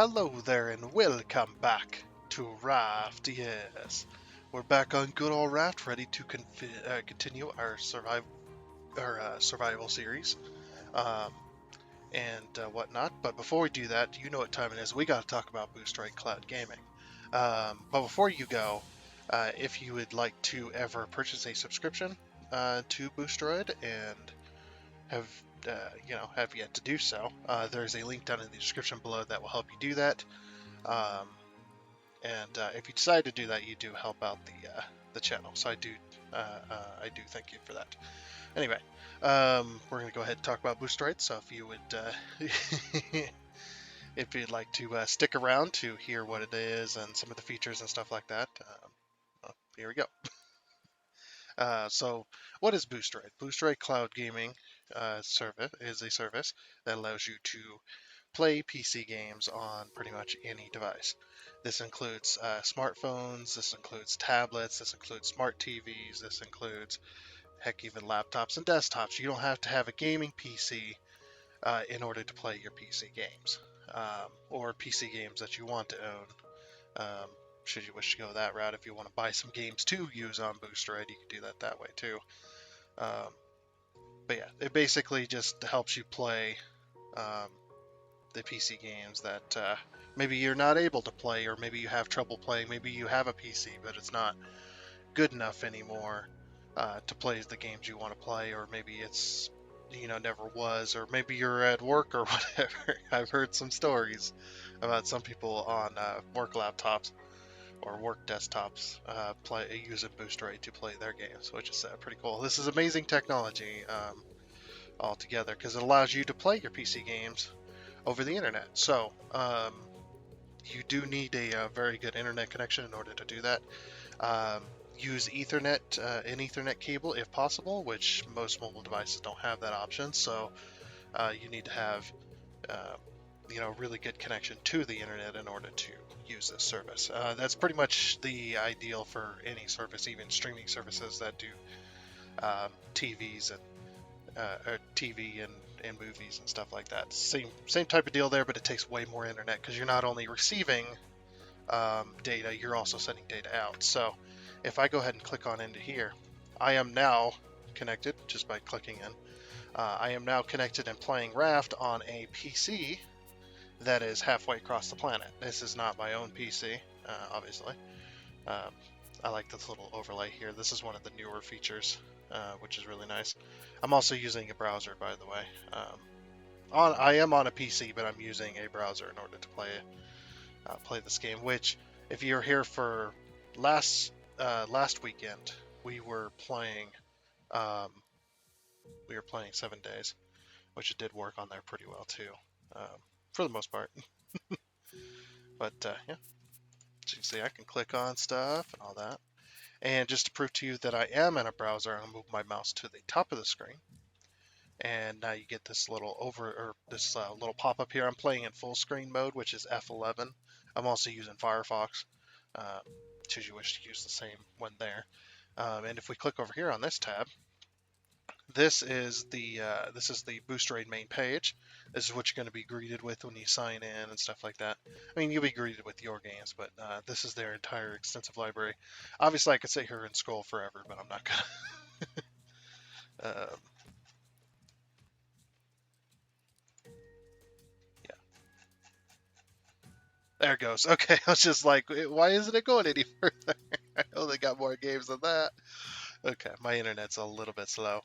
Hello there and welcome back to Raft. Yes, we're back on good old Raft, ready to continue our survival series, um, and whatnot. But before we do that, you know what time it is. We got to talk about Boosteroid Cloud Gaming. But before you go, if you would like to ever purchase a subscription to Boosteroid and have have yet to do so, there's a link down in the description below that will help you do that. Um, and if you decide to do that, you do help out the channel. So I do thank you for that. Anyway, we're gonna go ahead and talk about Boosteroid. So if you would, if you'd like to stick around to hear what it is and some of the features and stuff like that, well, here we go. So what is Boosteroid? Boosteroid Cloud Gaming service is a service that allows you to play PC games on pretty much any device. This includes smartphones, this includes tablets, this includes smart TVs, this includes, heck, even laptops and desktops. You don't have to have a gaming PC in order to play your PC games, or PC games that you want to own. Should you wish to go that route, if you want to buy some games to use on Boosteroid, you can do that way too. Um, but yeah, it basically just helps you play um, the PC games that maybe you're not able to play, or maybe you have trouble playing. Maybe you have a PC, but it's not good enough anymore to play the games you want to play, or maybe it's never was, or maybe you're at work or whatever. I've heard some stories about some people on work laptops or work desktops play using Boosteroid to play their games, which is pretty cool. This is amazing technology altogether because it allows you to play your PC games over the internet. So you do need a very good internet connection in order to do that. Um, use Ethernet, an Ethernet cable if possible, which most mobile devices don't have that option. So you need to have uh, really good connection to the internet in order to use this service. That's pretty much the ideal for any service, even streaming services that do TVs and or TV and movies and stuff like that. Same type of deal there, but it takes way more internet because you're not only receiving data, you're also sending data out. So if I go ahead and click on into here, I am now connected just by clicking in. I am now connected and playing Raft on a PC that is halfway across the planet. This is not my own PC, obviously. Um, I like this little overlay here. This is one of the newer features, which is really nice. I'm also using a browser, by the way. I am on a PC, but I'm using a browser in order to play this game. Which, if you're here for last weekend, we were playing um, 7 days, which it did work on there pretty well too, for the most part. But yeah, as you can see, I can click on stuff and all that. And just to prove to you that I am in a browser, I'll move my mouse to the top of the screen. And now you get this little little pop-up here. I'm playing in full screen mode, which is F11. I'm also using Firefox, should you wish to use the same one there. And if we click over here on this tab, this is the Boosteroid main page. This is what you're going to be greeted with when you sign in and stuff like that. I mean, you'll be greeted with your games, but this is their entire extensive library. Obviously, I could sit here and scroll forever, but I'm not gonna. Yeah, there it goes. Okay, I was just like, why isn't it going any further? I know they got more games than that. Okay, my internet's a little bit slow.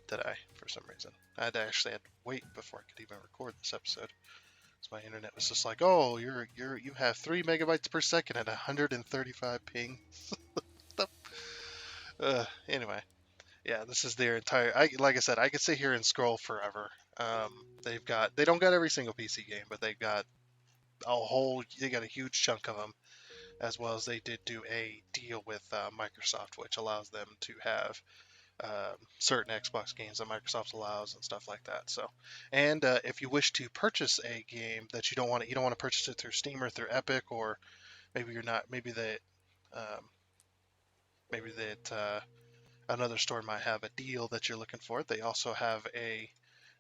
Today, for some reason, I actually had to wait before I could even record this episode. So my internet was just like, oh, you have 3 megabytes per second at 135 ping. Anyway, yeah, this is their entire. Like I said, I could sit here and scroll forever. They don't got every single PC game, but they got a huge chunk of them, as well as they did do a deal with Microsoft, which allows them to have certain Xbox games that Microsoft allows and stuff like that. So, and if you wish to purchase a game that you don't want to purchase it through Steam or through Epic, or maybe you're not, um, maybe that another store might have a deal that you're looking for. They also have a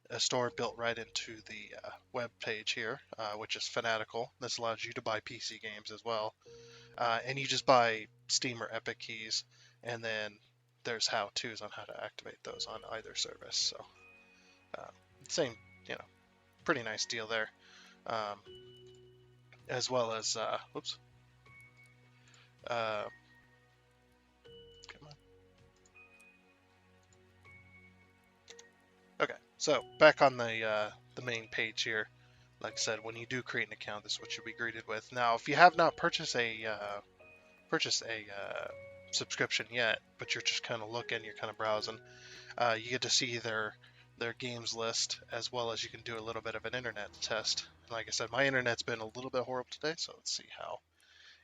a store built right into the web page here, which is Fanatical. This allows you to buy PC games as well. And you just buy Steam or Epic keys, and then there's how-tos on how to activate those on either service. So, uh, same, you know, pretty nice deal there. As well as, whoops, come on. Okay, so back on the main page here. Like I said, when you do create an account, this is what you'll be greeted with. Now, if you have not purchased a subscription yet, but you're just kind of looking, you're kind of browsing, you get to see their games list, as well as you can do a little bit of an internet test. Like I said, my internet's been a little bit horrible today, so let's see how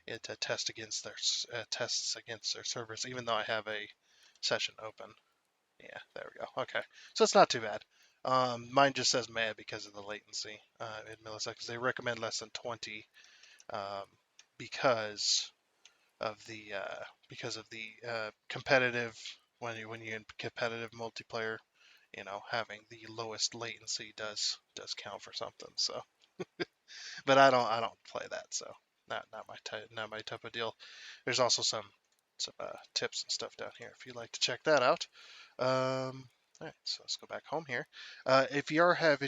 it tests against their servers, even though I have a session open. Yeah, there we go. Okay, so it's not too bad. Mine just says mad because of the latency in milliseconds. They recommend less than 20 um, because because of the competitive when you're in competitive multiplayer, having the lowest latency does count for something. So, but I don't play that, so not my type of deal. There's also some tips and stuff down here if you'd like to check that out. All right, so let's go back home here. If you have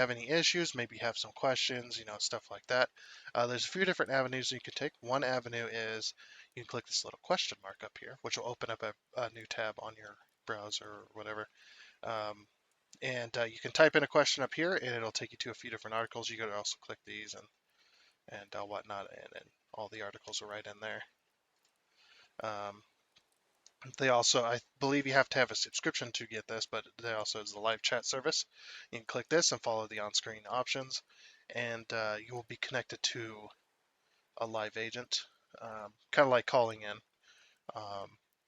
any issues, maybe you have some questions, stuff like that. There's a few different avenues you can take. One avenue is you can click this little question mark up here, which will open up a new tab on your browser or whatever. And you can type in a question up here, and it'll take you to a few different articles. You can also click these and whatnot, and all the articles are right in there. They also, I believe you have to have a subscription to get this, but there also is the live chat service. You can click this and follow the on-screen options, and you will be connected to a live agent, kind of like calling in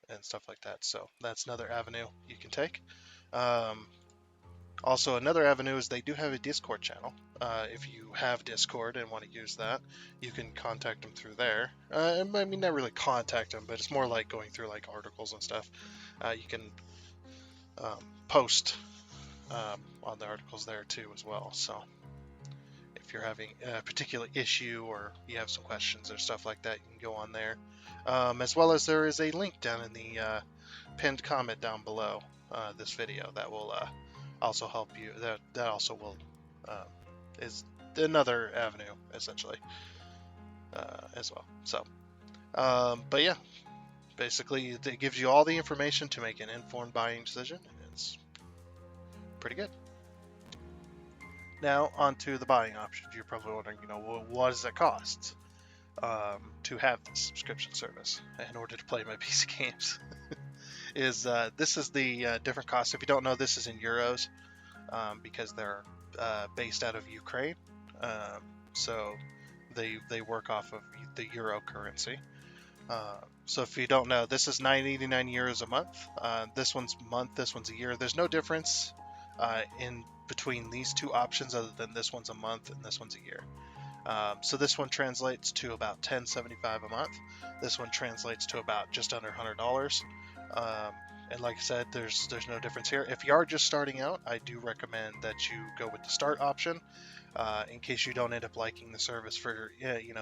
and stuff like that. So that's another avenue you can take. Also, another avenue is they do have a Discord channel. If you have Discord and want to use that, you can contact them through there. I mean, not really contact them, but it's more like going through like articles and stuff. You can post on the articles there too as well. So if you're having a particular issue or you have some questions or stuff like that, you can go on there. As well as there is a link down in the pinned comment down below this video that will also help you. That also will is another avenue essentially as well. So, but yeah, basically it gives you all the information to make an informed buying decision. It's pretty good. Now onto the buying options. You're probably wondering, what does it cost to have this subscription service in order to play my PC games? This is the different costs. If you don't know, this is in euros because they're based out of Ukraine. So they work off of the euro currency. So if you don't know, this is 9.89 euros a month. This one's month, this one's a year. There's no difference in between these two options other than this one's a month and this one's a year. So this one translates to about $10.75 a month. This one translates to about just under $100. And like I said, there's no difference here. If you are just starting out, I do recommend that you go with the start option in case you don't end up liking the service for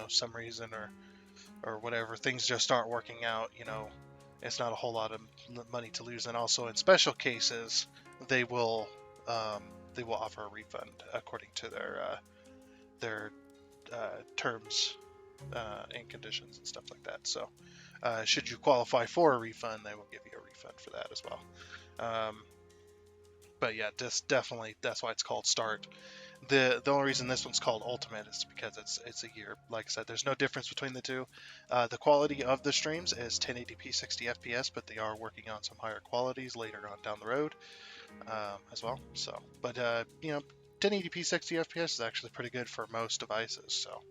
some reason or whatever. Things just aren't working out. It's not a whole lot of money to lose. And also in special cases, they will offer a refund according to their terms and conditions and stuff like that. So should you qualify for a refund, they will give you a refund for that as well. But yeah, definitely that's why it's called Start. The only reason this one's called Ultimate is because it's a year. Like I said, there's no difference between the two. The quality of the streams is 1080p 60 FPS, but they are working on some higher qualities later on down the road as well. So, but 1080p 60 FPS is actually pretty good for most devices. So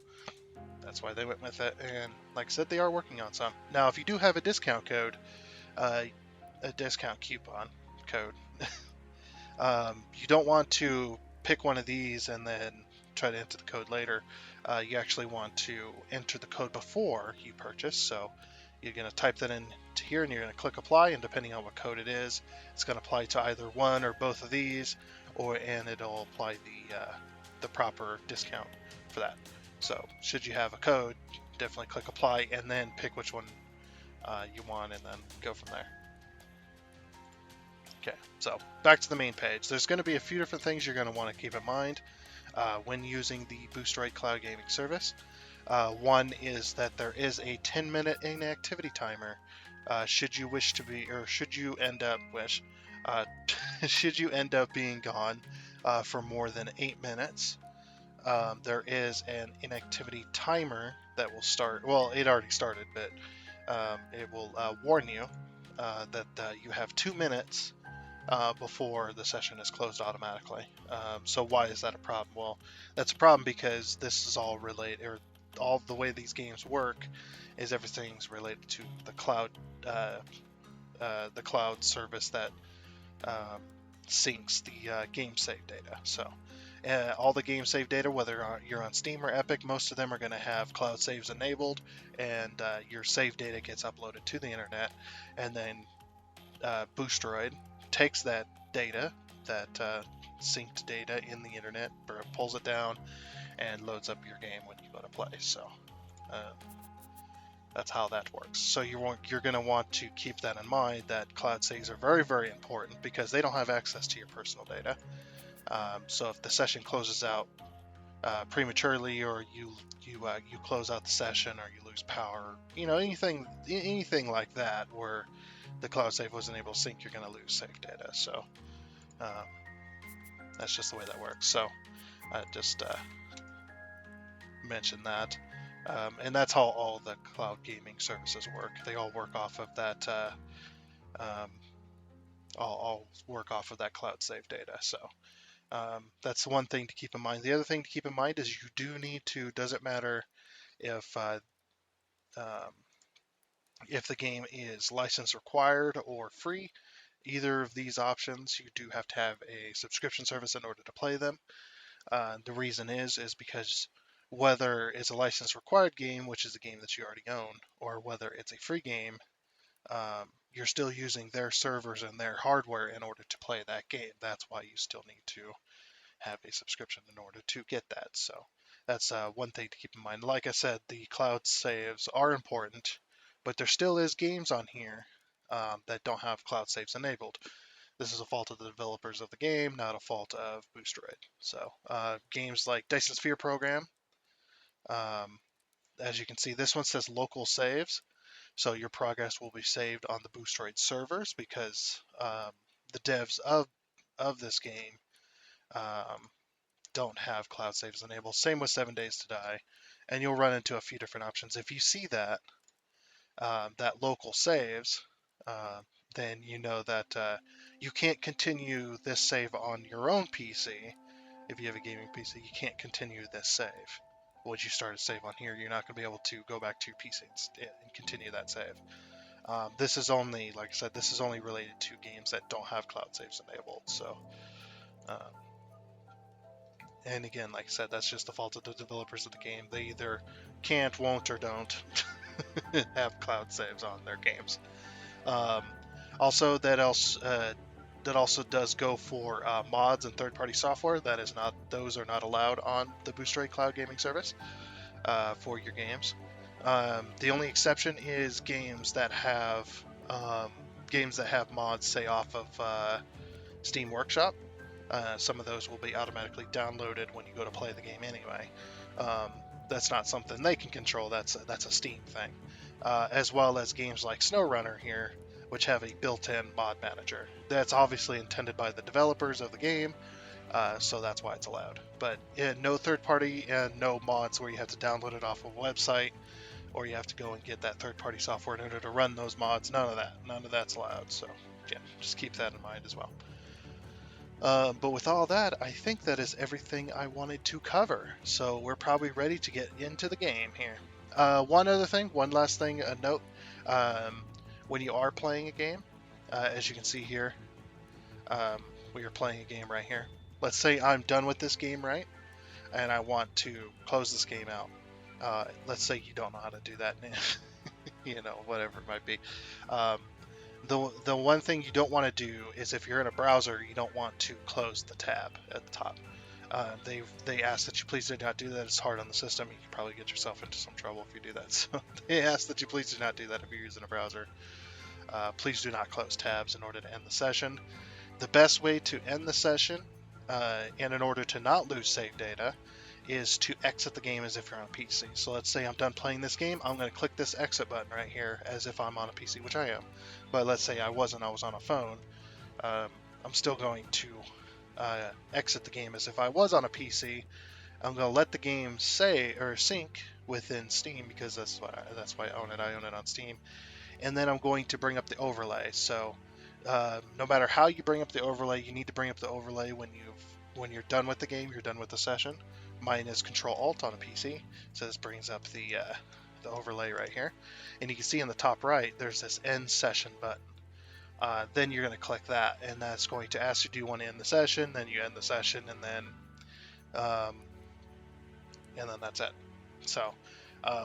that's why they went with it. And like I said, they are working on some. Now, if you do have a discount code, a discount coupon code, you don't want to pick one of these and then try to enter the code later. You actually want to enter the code before you purchase. So you're going to type that in to here and you're going to click apply, and depending on what code it is, it's going to apply to either one or both of these, and it'll apply the proper discount for that. So should you have a code, definitely click apply and then pick which one you want, and then go from there. Okay, so back to the main page. There's going to be a few different things you're going to want to keep in mind when using the Boosteroid Cloud Gaming service. One is that there is a 10-minute inactivity timer. Should you wish to be, or should you end up should you end up being gone for more than 8 minutes, there is an inactivity timer that will start. Well, it already started, but it will warn you that you have 2 minutes before the session is closed automatically. So why is that a problem? Well, that's a problem because this is all related, or all the way these games work is everything's related to the cloud service that syncs the game save data. So all the game save data, whether you're on Steam or Epic, most of them are going to have cloud saves enabled, and your save data gets uploaded to the internet, and then Boosteroid takes that data, that synced data in the internet, pulls it down, and loads up your game when you go to play. So that's how that works. So you're going to want to keep that in mind, that cloud saves are very, very important because they don't have access to your personal data. So if the session closes out prematurely, or you close out the session, or you lose power, anything like that where the cloud save wasn't able to sync, you're going to lose save data. So that's just the way that works. So I just mentioned that. And that's how all the cloud gaming services work. They all work off of that. All work off of that cloud save data. So that's one thing to keep in mind. The other thing to keep in mind is you do need to. Doesn't matter if the game is license required or free. Either of these options, you do have to have a subscription service in order to play them. The reason is because whether it's a license required game, which is a game that you already own, or whether it's a free game, you're still using their servers and their hardware in order to play that game. That's why you still need to have a subscription in order to get that. So that's one thing to keep in mind. Like I said, the cloud saves are important, but there still is games on here that don't have cloud saves enabled. This is a fault of the developers of the game, not a fault of Boosteroid. So games like Dyson Sphere Program, as you can see, this one says local saves. So your progress will be saved on the Boosteroid servers because the devs of this game don't have cloud saves enabled. Same with 7 Days to Die, and you'll run into a few different options. If you see that local saves, then you know that you can't continue this save on your own PC. If you have a gaming PC, you can't continue this save. Once you start a save on here, you're not going to be able to go back to your PC and continue that save. This is only, like I said, this is only related to games that don't have cloud saves enabled. So, and again, like I said, that's just the fault of the developers of the game. They either can't, won't, or don't have cloud saves on their games. Also, that also does go for mods and third-party software. Those are not allowed on the Boosteroid Cloud Gaming service for your games. The only exception is games that have mods, say off of Steam Workshop. Some of those will be automatically downloaded when you go to play the game anyway. That's not something they can control. That's a Steam thing. As well as games like SnowRunner here, which have a built-in mod manager. That's obviously intended by the developers of the game, so that's why it's allowed. But no third-party and no mods where you have to download it off of a website, or you have to go and get that third-party software in order to run those mods. None of that. None of that's allowed. So yeah, just keep that in mind as well. But with all that, I think that is everything I wanted to cover. So we're probably ready to get into the game here. One last thing, a note. When you are playing a game, as you can see here, we are playing a game right here. Let's say I'm done with this game, right? And I want to close this game out. Let's say you don't know how to do that, whatever it might be. The one thing you don't want to do is if you're in a browser, you don't want to close the tab at the top. They ask that you please do not do that. It's hard on the system. You can probably get yourself into some trouble if you do that. So they ask that you please do not do that if you're using a browser. Please do not close tabs in order to end the session. The best way to end the session, and in order to not lose save data, is to exit the game as if you're on a PC. So let's say I'm done playing this game, I'm going to click this exit button right here as if I'm on a PC, which I am. But let's say I wasn't, I was on a phone. Um, I'm still going to exit the game as if I was on a PC. I'm going to let the game say or sync within Steam because that's why I own it. I own it on Steam, and then I'm going to bring up the overlay. So no matter how you bring up the overlay, you need to bring up the overlay when you're done with the game, you're done with the session. Mine is Control Alt on a PC, so this brings up the overlay right here, and you can see in the top right there's this End Session button. Then you're going to click that, and that's going to ask you, do you want to end the session? Then you end the session, and then that's it. So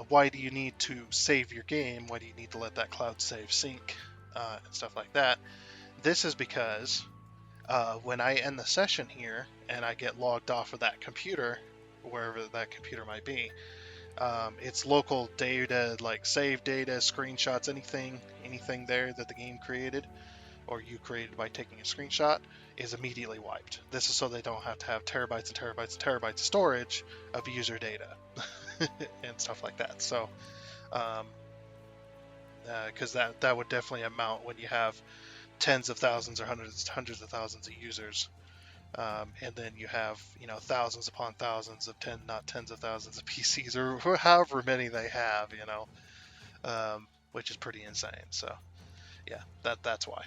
why do you need to save your game? Why do you need to let that cloud save sync and stuff like that? This is because when I end the session here and I get logged off of that computer, wherever that computer might be, it's local data like save data, screenshots, anything there that the game created or you created by taking a screenshot is immediately wiped. This is so they don't have to have terabytes and terabytes and terabytes of storage of user data and stuff like that. So, because that would definitely amount when you have tens of thousands or hundreds of thousands of users, and then you have thousands upon thousands of not tens of thousands of PCs or however many they have, which is pretty insane. So yeah, that's why.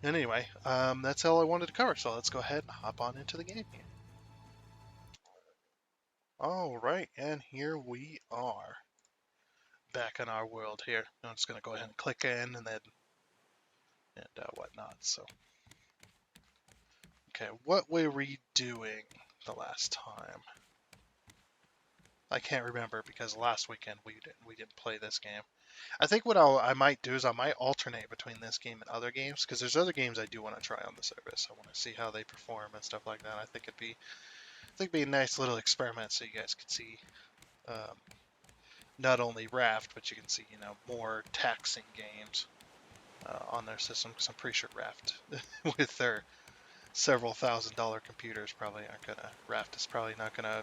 And anyway, that's all I wanted to cover. So let's go ahead and hop on into the game here. All right, and here we are back in our world here. I'm just gonna go ahead and click in and then whatnot. So okay, what were we doing the last time? I can't remember because last weekend we didn't play this game. I think what I might do is I might alternate between this game and other games because there's other games I do want to try on the service. I want to see how they perform and stuff like that. I think it'd be a nice little experiment so you guys could see not only Raft, but you can see more taxing games on their system because I'm pretty sure Raft with their several $1,000 computers probably aren't gonna. Raft is probably not gonna.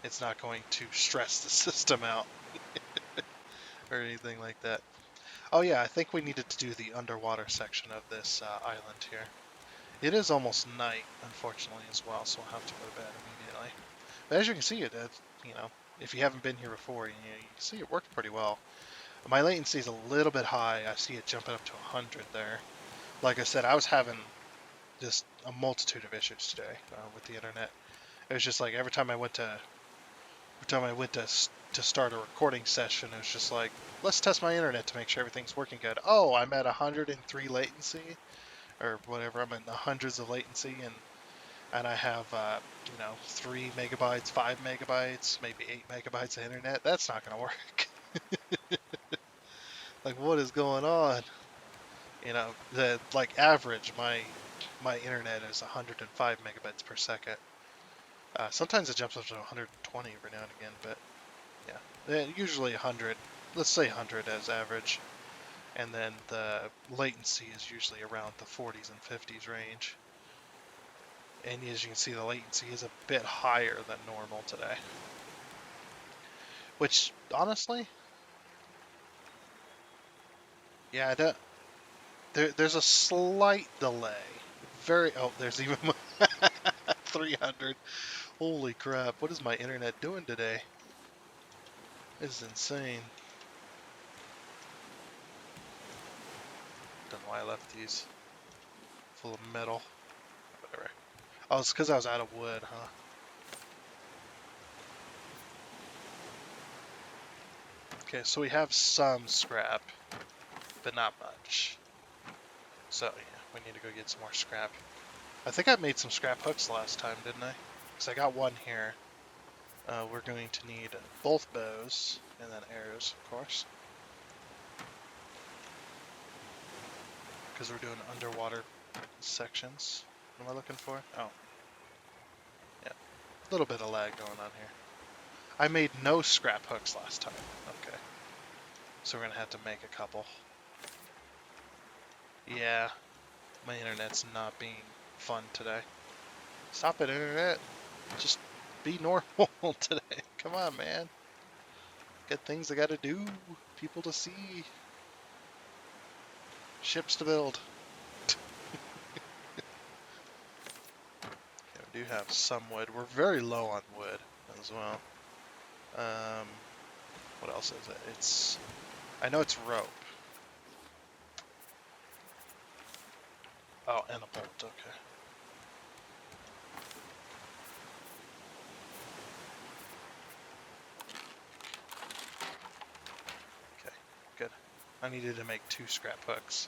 It's not going to stress the system out or anything like that. Oh yeah, I think we needed to do the underwater section of this island here. It is almost night, unfortunately, as well, so I'll have to go to bed immediately. But as you can see, if you haven't been here before, you can see it worked pretty well. My latency is a little bit high. I see it jumping up to 100 there. Like I said, I was having just a multitude of issues today with the internet. It was just like every time I went to start a recording session, it was just like, let's test my internet to make sure everything's working good. Oh, I'm at 103 latency, or whatever. I'm in the hundreds of latency, and I have 3 megabytes, 5 megabytes, maybe 8 megabytes of internet. That's not gonna work. Like, what is going on? The average, my internet is 105 megabytes per second. Sometimes it jumps up to 120 every now and again, but yeah, usually 100. Let's say 100 as average, and then the latency is usually around the 40s and 50s range. And as you can see, the latency is a bit higher than normal today, which honestly, yeah, there's a slight delay. There's even 300. Holy crap! What is my internet doing today? This is insane. Don't know why I left these full of metal. Whatever. Oh, it's because I was out of wood, huh? Okay, so we have some scrap, but not much. So yeah, we need to go get some more scrap. I think I made some scrap hooks last time, didn't I? Because I got one here. We're going to need both bows and then arrows, of course. because we're doing underwater sections. What am I looking for? Oh, yeah. A little bit of lag going on here. I made no scrap hooks last time. Okay. So we're going to have to make a couple. Yeah. My internet's not being fun today. Stop it, internet. Just be normal today. Come on, man. Got things I gotta do. People to see. Ships to build. Okay, we do have some wood. We're very low on wood as well. What else is it? It's... I know it's rope. Oh, and a bolt. Okay. Okay, good. I needed to make 2 scrap hooks.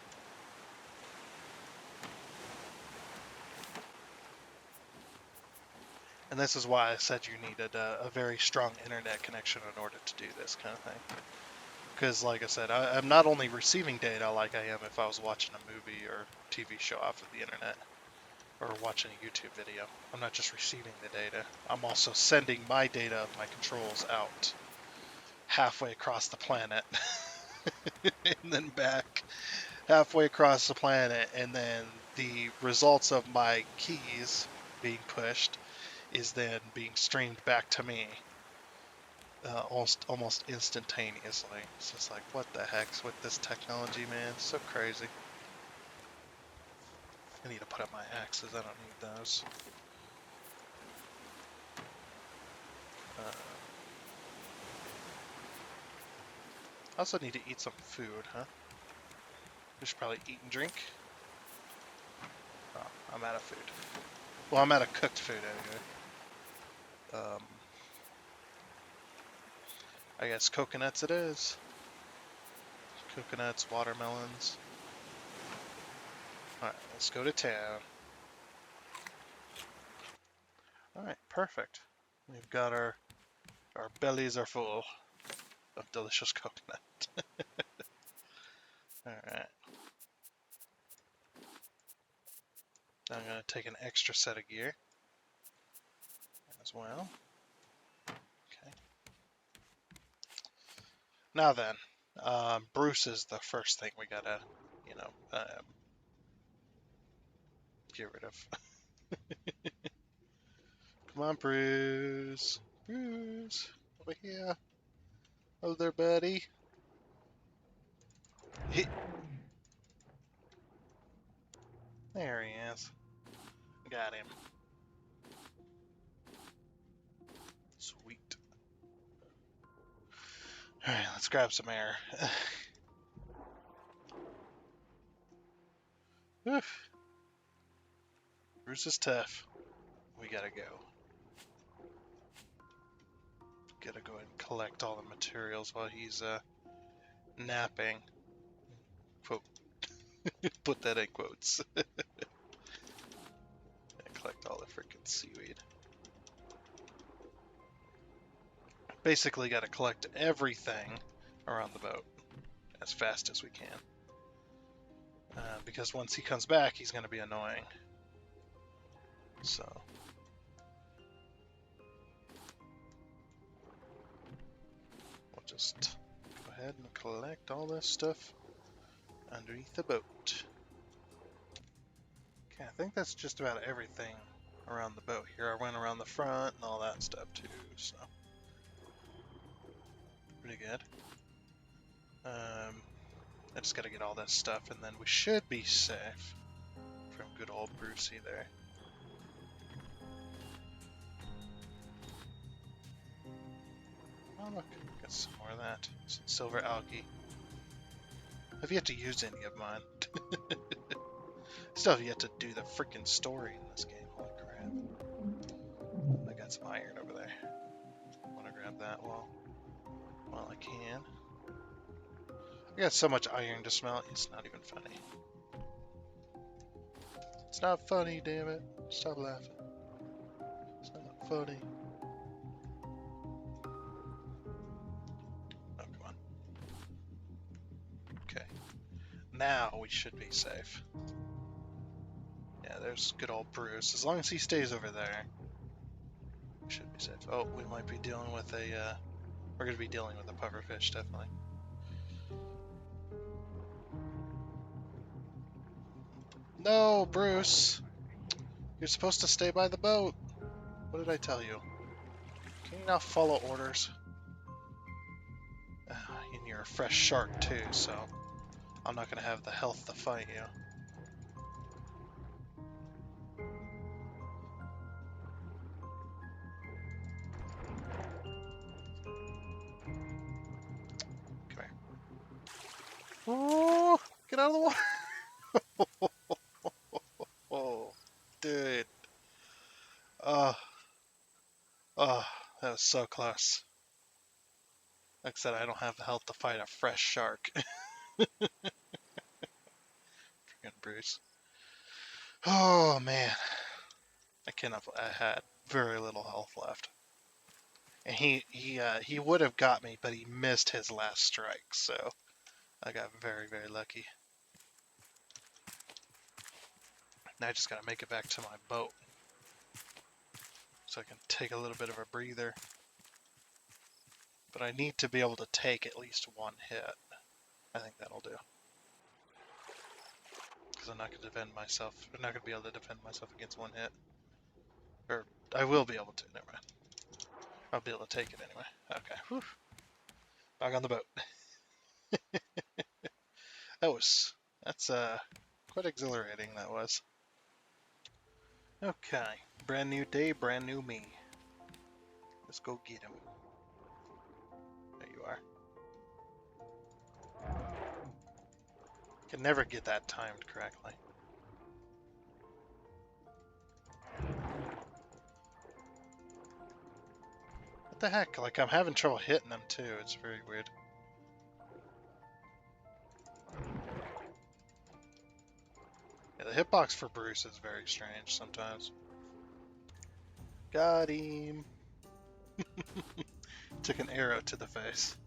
And this is why I said you needed a very strong internet connection in order to do this kind of thing. Because, like I said, I'm not only receiving data like I am if I was watching a movie or TV show off of the internet, or watching a YouTube video. I'm not just receiving the data. I'm also sending my data of my controls out halfway across the planet, and then back halfway across the planet, and then the results of my keys being pushed is then being streamed back to me almost instantaneously. It's just like, what the heck's with this technology, man? It's so crazy. I need to put up my axes. I don't need those. I also need to eat some food, huh? We should probably eat and drink. Oh, I'm out of food. Well, I'm out of cooked food anyway. I guess coconuts it is. Coconuts, watermelons. Alright, let's go to town. Alright, perfect. We've got our bellies are full of delicious coconut. Alright. I'm going to take an extra set of gear as well. Okay. Now then, Bruce is the first thing we gotta, get rid of. Come on, Bruce. Bruce, over here. Oh there, buddy. There he is. Got him. Sweet. Alright, let's grab some air. Oof. Bruce is tough. We gotta go. Gotta go and collect all the materials while he's napping. Quote. Put that in quotes. Collect all the freaking seaweed. Basically gotta collect everything around the boat as fast as we can. Because once he comes back, he's gonna be annoying. So. We'll just go ahead and collect all this stuff underneath the boat. Okay, I think that's just about everything around the boat here. I went around the front and all that stuff too, so pretty good. I just gotta get all this stuff and then we should be safe from good old Brucey there. Oh look, got some more of that. Some silver algae. I've yet to use any of mine. Still have yet to do the freaking story in this game. Holy crap. I got some iron over there. I want to grab that while I can. I got so much iron to smelt, it's not even funny. It's not funny, damn it. Stop laughing. It's not funny. Oh, come on. Okay. Now we should be safe. Yeah, there's good old Bruce. As long as he stays over there, we should be safe. Oh, we might be dealing with a, we're going to be dealing with a pufferfish, definitely. No, Bruce! You're supposed to stay by the boat! What did I tell you? Can you now follow orders? And you're a fresh shark too, so I'm not going to have the health to fight you. Come here. Oh, get out of the water! Oh, dude. Oh, oh, that was so close. Like I said, I don't have the health to fight a fresh shark. Freaking Bruce. Oh, man. I had very little health left. And he would have got me, but he missed his last strike, so I got very, very lucky. Now I just gotta make it back to my boat so I can take a little bit of a breather. But I need to be able to take at least one hit. I think that'll do. Because I'm not gonna defend myself. I'm not gonna be able to defend myself against one hit. Or I will be able to. Never mind. I'll be able to take it anyway. Okay. Whew. Back on the boat. That's quite exhilarating, that was. Okay, brand new day, brand new me. Let's go get him. There you are. Can never get that timed correctly. What the heck? Like, I'm having trouble hitting them too. It's very weird. Yeah, the hitbox for Bruce is very strange sometimes. Got him. Took an arrow to the face.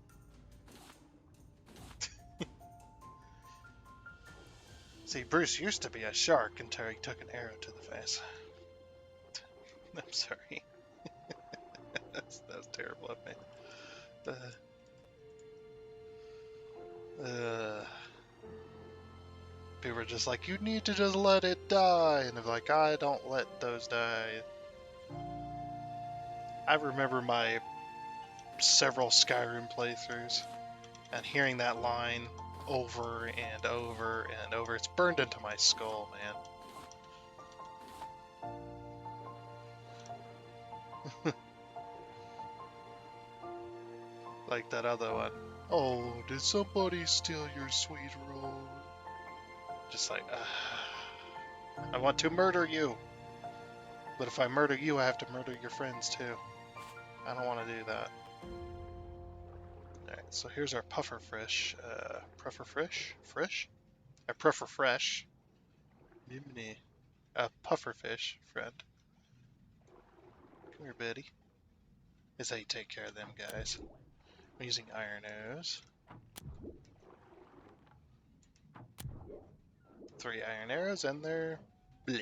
See, Bruce used to be a shark until he took an arrow to the face. I'm sorry. that was terrible of me. People were just like, you need to just let it die. And they're like, I don't let those die. I remember my several Skyrim playthroughs and hearing that line over and over and over. It's burned into my skull, man. Like that other one. Oh, did somebody steal your sweet roll? Just like, I want to murder you. But if I murder you, I have to murder your friends too. I don't want to do that. Alright, so here's our pufferfish. Pufferfish? Frish? I prefer fresh. Mimney. Pufferfish, friend. Come here, buddy. Is how you take care of them guys. I'm using iron arrows. 3 iron arrows and they're bleh.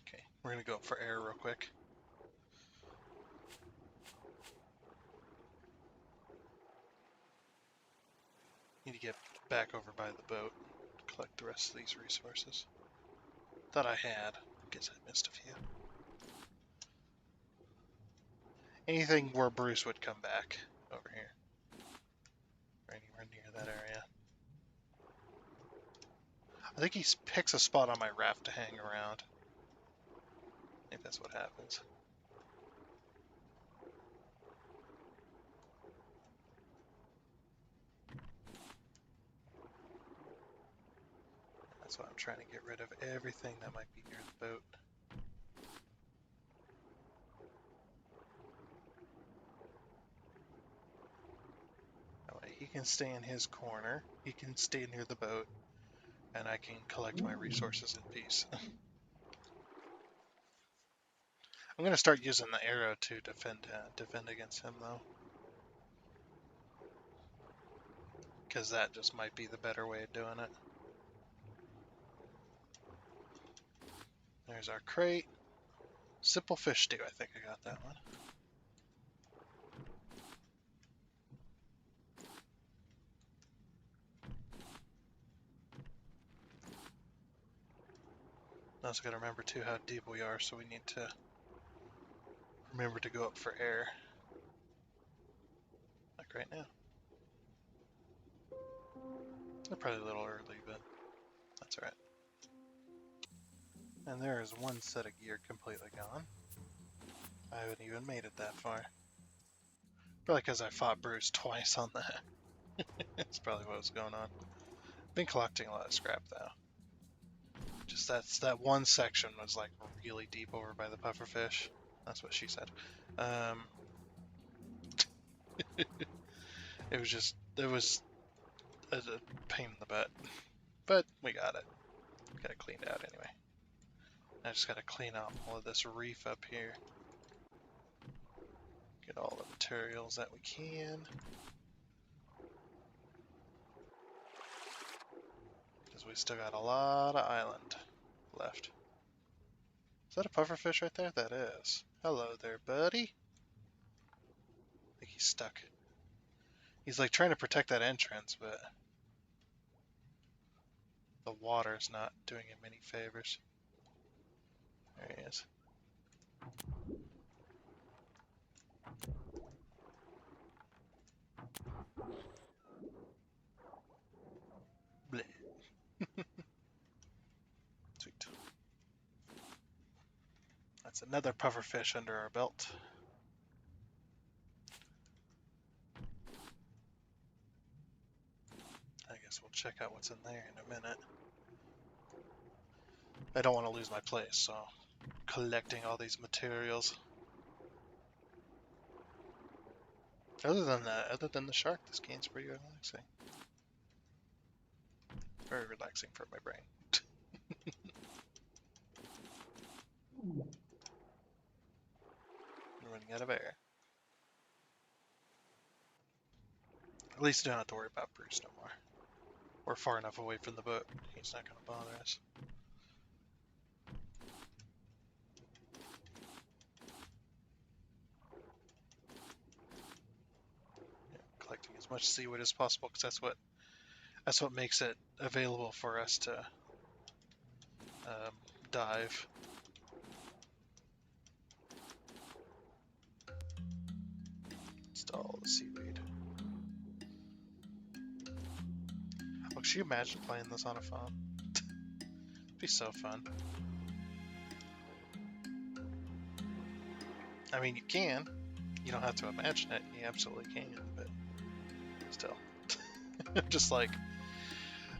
Okay, we're gonna go up for air real quick. Need to get back over by the boat to collect the rest of these resources. Thought I had. Guess I missed a few. Anything where Bruce would come back over here. Or anywhere near that area. I think he picks a spot on my raft to hang around. I think that's what happens. That's why I'm trying to get rid of everything that might be near the boat. That way he can stay in his corner, he can stay near the boat, and I can collect my resources in peace. I'm going to start using the arrow to defend against him, though. because that just might be the better way of doing it. There's our crate. Simple fish stew, I think I got that one. Also gotta remember too how deep we are, so we need to remember to go up for air. Like right now. They're probably a little early, but that's alright. And there is one set of gear completely gone. I haven't even made it that far. Probably because I fought Bruce twice on that. That's probably what was going on. Been collecting a lot of scrap though. Just that one section was like really deep over by the pufferfish. That's what she said. It was a pain in the butt, but we got it. Got it cleaned out anyway. I just gotta clean out all of this reef up here. Get all the materials that we can. Because we still got a lot of island left. Is that a pufferfish right there? That is. Hello there, buddy. I think he's stuck. He's like trying to protect that entrance, but the water's not doing him any favors. There he is. Bleh. Sweet. That's another pufferfish under our belt. I guess we'll check out what's in there in a minute. I don't want to lose my place, so I'm collecting all these materials. Other than the shark, this game's pretty relaxing. Very relaxing for my brain. I'm running out of air. At least I don't have to worry about Bruce no more. We're far enough away from the boat. He's not going to bother us. Yeah, collecting as much seaweed as possible because that's what makes it available for us to dive. Install the seaweed. Oh, could you imagine playing this on a phone? It'd be so fun. I mean, you can. You don't have to imagine it. You absolutely can, but still. Just like,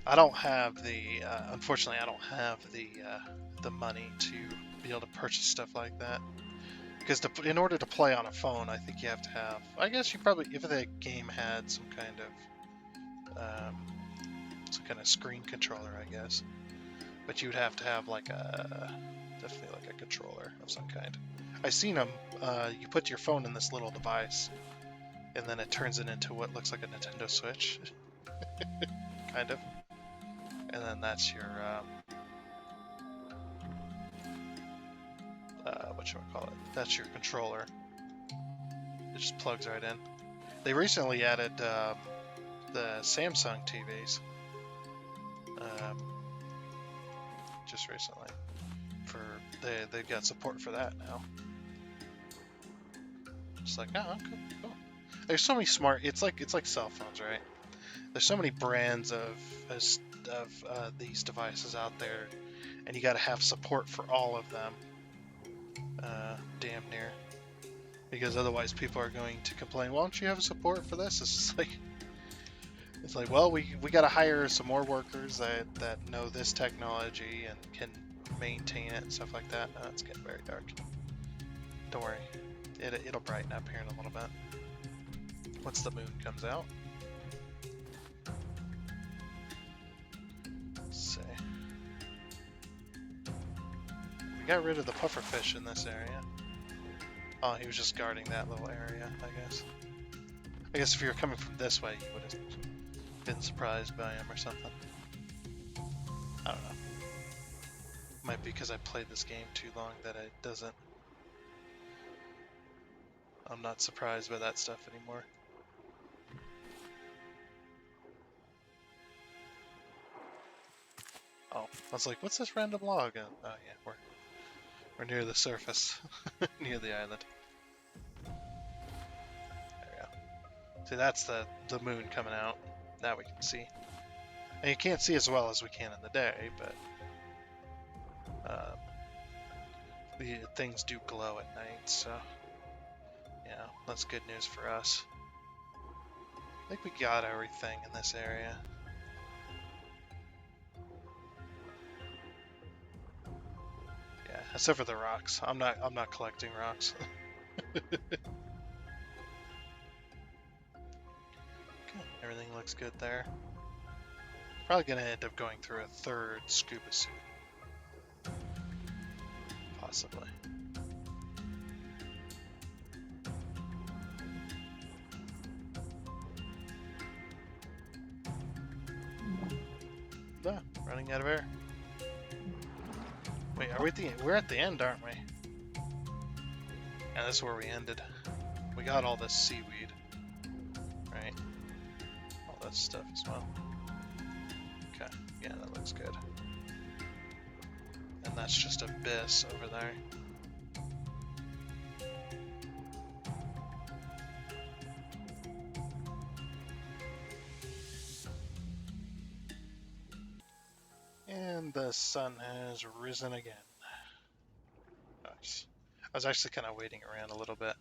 I don't have the, unfortunately, I don't have the money to be able to purchase stuff like that. Because in order to play on a phone, I think you have to have, I guess you probably, if the game had some kind of screen controller, I guess. But you would have to have definitely like a controller of some kind. I've seen them, you put your phone in this little device, and then it turns it into what looks like a Nintendo Switch. Kind of. And then that's your, whatchamacallit, that's your controller. It just plugs right in. They recently added the Samsung TVs. Just recently. They've got support for that now. It's like, oh, cool. There's so many smart. It's like cell phones, right? There's so many brands of these devices out there, and you got to have support for all of them. Damn near, because otherwise people are going to complain. Why don't you have support for this? It's like, well, we got to hire some more workers that know this technology and can maintain it and stuff like that. No, it's getting very dark. Don't worry, it'll brighten up here in a little bit once the moon comes out. Let's see. We got rid of the pufferfish in this area. Oh, he was just guarding that little area, I guess. I guess if you were coming from this way, you would have been surprised by him or something. I don't know. Might be because I played this game too long that it doesn't. I'm not surprised by that stuff anymore. Oh, I was like, what's this random log? Oh yeah, we're near the surface, near the island. There we go. See, that's the moon coming out. Now we can see. And you can't see as well as we can in the day, but the things do glow at night, so yeah, that's good news for us. I think we got everything in this area. Yeah, except for the rocks. I'm not collecting rocks. Okay, everything looks good there. Probably gonna end up going through a third scuba suit. Possibly. Ah, running out of air. Wait, are we we're at the end, aren't we? Yeah, that's where we ended. We got all this seaweed. Right? All that stuff as well. Okay, yeah, that looks good. And that's just abyss over there. And the sun has risen again. Nice. I was actually kind of waiting around a little bit.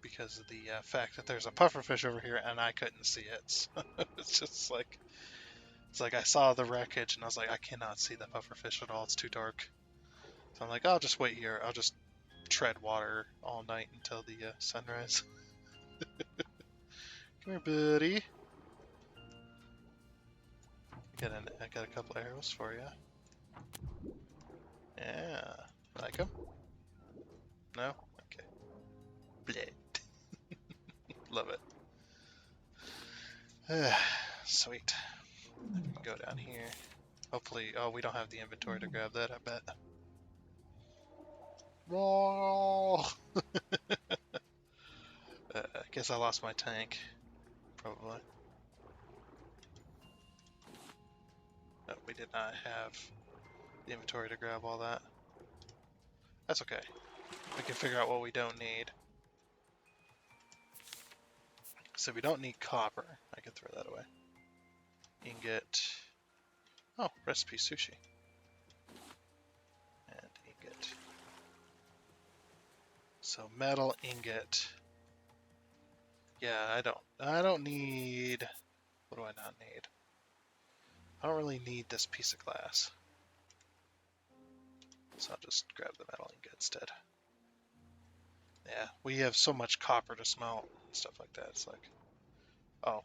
Because of the fact that there's a pufferfish over here and I couldn't see it. So it's just like, it's like I saw the wreckage and I was like, I cannot see the pufferfish at all. It's too dark. So I'm like, I'll just wait here. I'll just tread water all night until the sunrise. Come here, buddy. I got a couple arrows for you. Yeah, like them? No? Okay. Bleh. Love it. Sweet. Go down here. Hopefully, oh, we don't have the inventory to grab that, I bet. Whoa! I guess I lost my tank. Probably. No, we did not have the inventory to grab all that. That's okay. We can figure out what we don't need. So we don't need copper. I can throw that away. Ingot. Oh, recipe sushi. And ingot. So metal ingot. Yeah, I don't need. What do I not need? I don't really need this piece of glass. So I'll just grab the metal ingot instead. Yeah, we have so much copper to smelt and stuff like that. It's like, oh,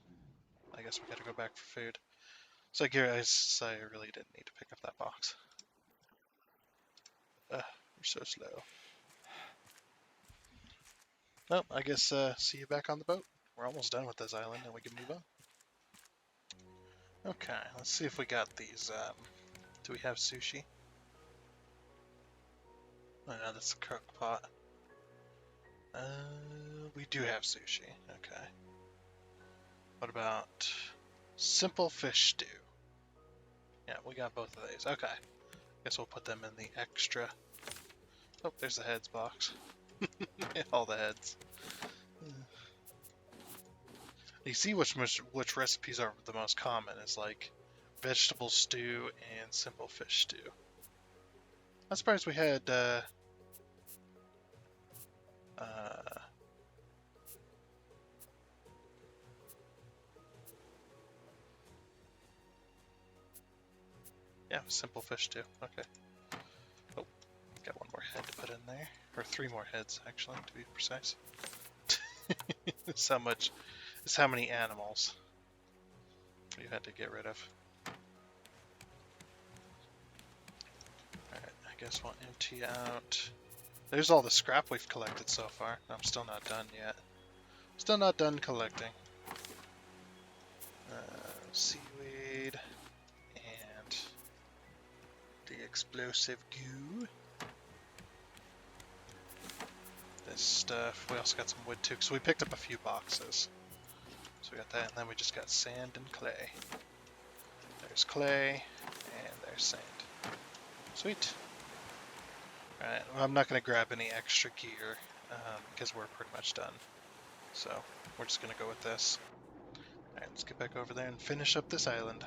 I guess we gotta go back for food. So I really didn't need to pick up that box. We're so slow. Well, I guess see you back on the boat. We're almost done with this island and we can move on. Okay, let's see if we got these. Do we have sushi? Oh no, that's the crock pot. We do have sushi. Okay. What about simple fish stew? Yeah, we got both of these. Okay. Guess we'll put them in the extra. Oh, there's the heads box. All the heads. You see which recipes are the most common is like vegetable stew and simple fish stew. I'm surprised we had yeah, simple fish stew. Okay. Oh, got one more head to put in there, or 3 more heads actually, to be precise. It's how many animals you had to get rid of. Alright, I guess we'll empty out. There's all the scrap we've collected so far. I'm still not done yet. Still not done collecting. Seaweed and the explosive goo. This stuff. We also got some wood too, so we picked up a few boxes. So we got that, and then we just got sand and clay. There's clay, and there's sand. Sweet. Alright, well, I'm not going to grab any extra gear, because we're pretty much done. So, we're just going to go with this. Alright, let's get back over there and finish up this island.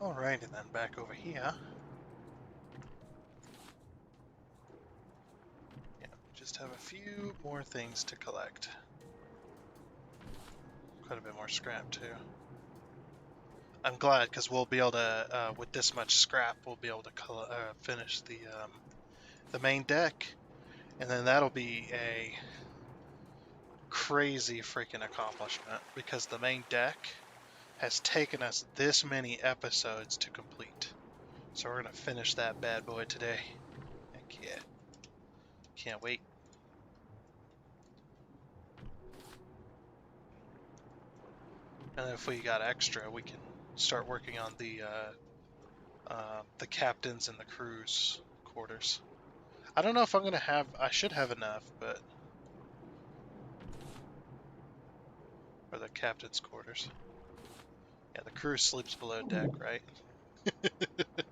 Alrighty then, back over here. Yeah, we just have a few more things to collect. Quite a bit more scrap too. I'm glad, because we'll be able to, with this much scrap, we'll be able to finish the main deck, and then that'll be a crazy freaking accomplishment, because the main deck has taken us this many episodes to complete. So we're gonna finish that bad boy today. Heck yeah. Can't wait. And if we got extra, we can start working on the captains and the crew's quarters. I don't know if I'm gonna have. I should have enough, but for the captain's quarters. Yeah, the crew sleeps below deck, right?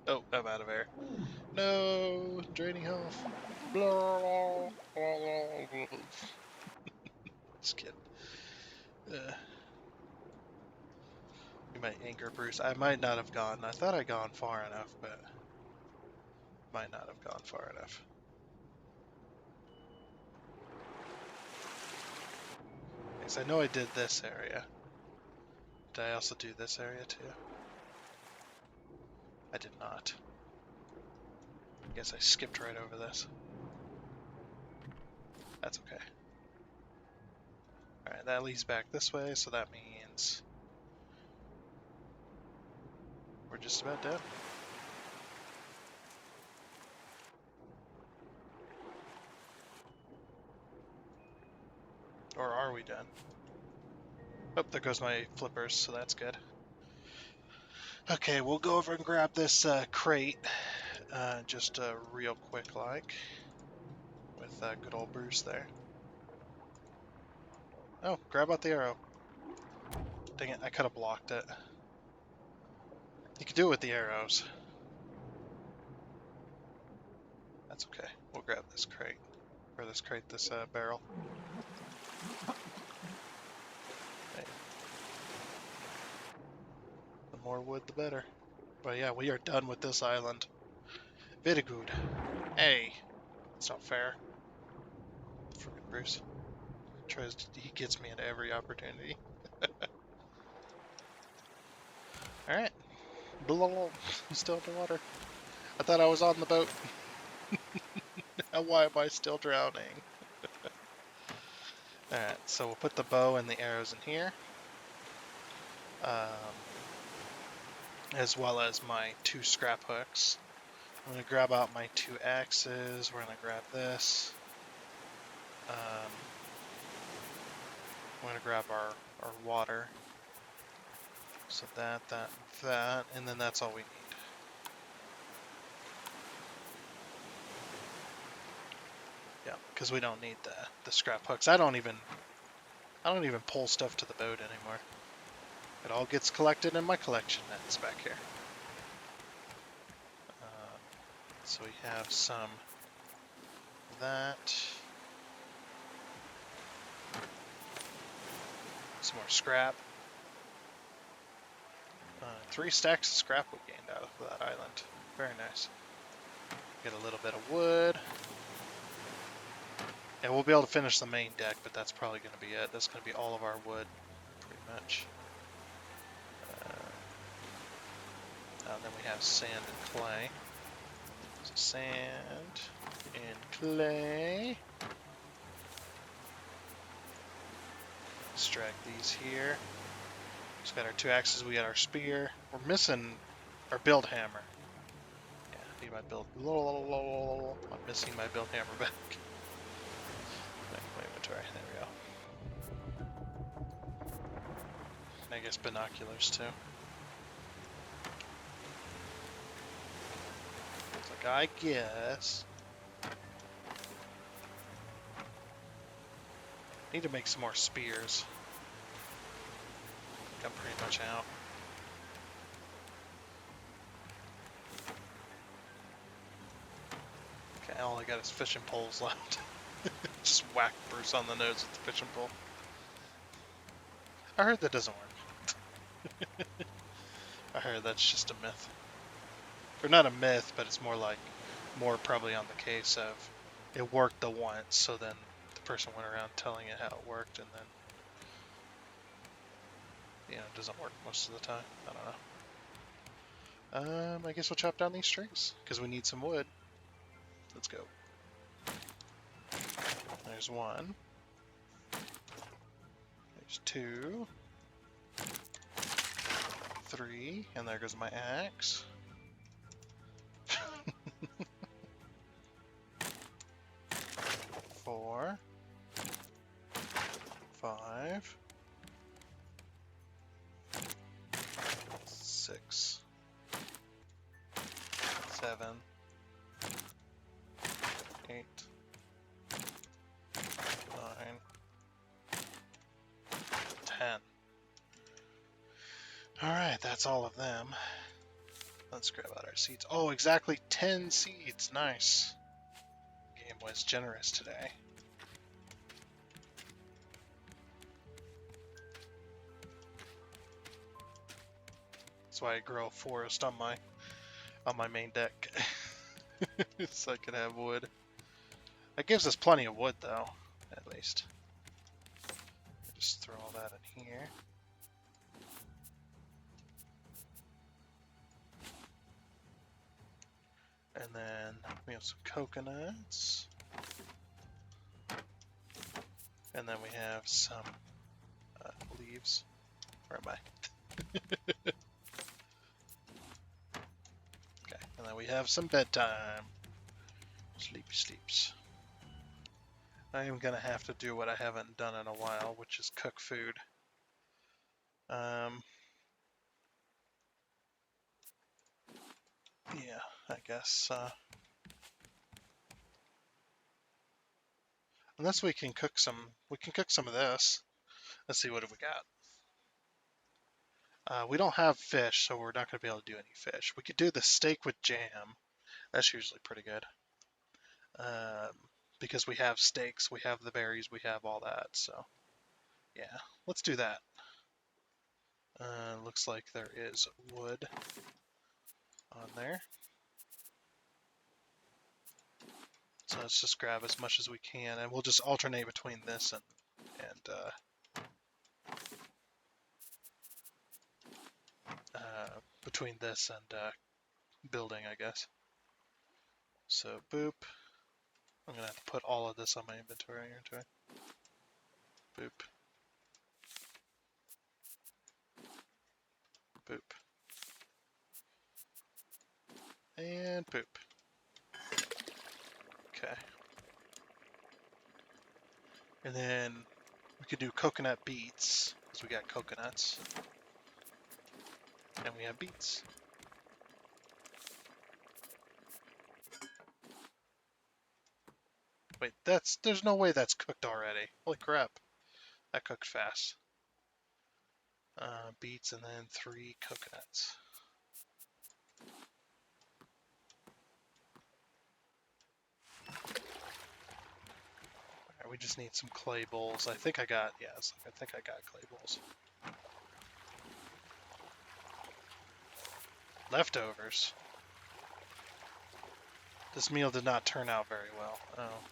Oh, I'm out of air. No, draining health. Just kidding. You might anger Bruce. I might not have gone. I thought I'd gone far enough, but might not have gone far enough. Because I know I did this area. Did I also do this area too? I did not. I guess I skipped right over this. That's okay. Alright, that leads back this way, so that means we're just about done. Or are we done? Oh, there goes my flippers, so that's good. Okay, we'll go over and grab this crate, just real quick like, with good old Bruce there. Oh, grab out the arrow. Dang it, I could have blocked it. You could do it with the arrows. That's okay. We'll grab this crate. Or this barrel. Okay. The more wood, the better. But yeah, we are done with this island. Very good. Hey, it's not fair. Frickin' Bruce. He gets me at every opportunity. Alright. Still in the water. I thought I was on the boat. Why am I still drowning? Alright, so we'll put the bow and the arrows in here. As well as my 2 scrap hooks. I'm going to grab out my 2 axes. We're going to grab this. We're going to grab our water. So that, and then that's all we need. Yeah, because we don't need the scrap hooks. I don't even pull stuff to the boat anymore. It all gets collected in my collection nets back here. So we have some of that. Some more scrap. 3 stacks of scrap we gained out of that island. Very nice. Get a little bit of wood. And we'll be able to finish the main deck, but that's probably going to be it. That's going to be all of our wood, pretty much. And then we have sand and clay. So sand and clay. Extract these here. Just got our 2 axes, we got our spear. We're missing our build hammer. Yeah, I need my build. I'm missing my build hammer back. My inventory. There we go. I guess binoculars too. It's like, I guess. Need to make some more spears. I'm pretty much out. Okay, all I got is fishing poles left. Just whack Bruce on the nose with the fishing pole. I heard that doesn't work. I heard that's just a myth. Or not a myth, but it's more probably on the case of it worked the once, so then the person went around telling it how it worked, and then it doesn't work most of the time. I don't know. I guess we'll chop down these trees because we need some wood. Let's go. There's one. There's two. 3, and there goes my axe. 4, 5, 6, 7, 8, 9, 10. Alright, that's all of them. Let's grab out our seeds. Oh, exactly 10 seeds. Nice. Game was generous today. That's why I grow a forest on my main deck. So I can have wood. That gives us plenty of wood though, at least. Just throw all that in here. And then we have some coconuts. And then we have some leaves. Where am I? Okay, and then we have some bedtime. Sleepy sleeps. I am gonna have to do what I haven't done in a while, which is cook food. Yeah, I guess. Unless we can cook some of this. Let's see, what have we got? We don't have fish, so we're not going to be able to do any fish. We could do the steak with jam. That's usually pretty good. Because we have steaks, we have the berries, we have all that, so yeah, let's do that. Looks like there is wood on there. So let's just grab as much as we can, and we'll just alternate between this and building, I guess. So boop. I'm gonna have to put all of this on my inventory here, boop. Boop. And boop. Okay. And then we could do coconut beets, because we got coconuts. And we have beets. Wait, there's no way that's cooked already. Holy crap. That cooked fast. Beets and then 3 coconuts. Alright, we just need some clay bowls. I think I got clay bowls. Leftovers. This meal did not turn out very well. Oh.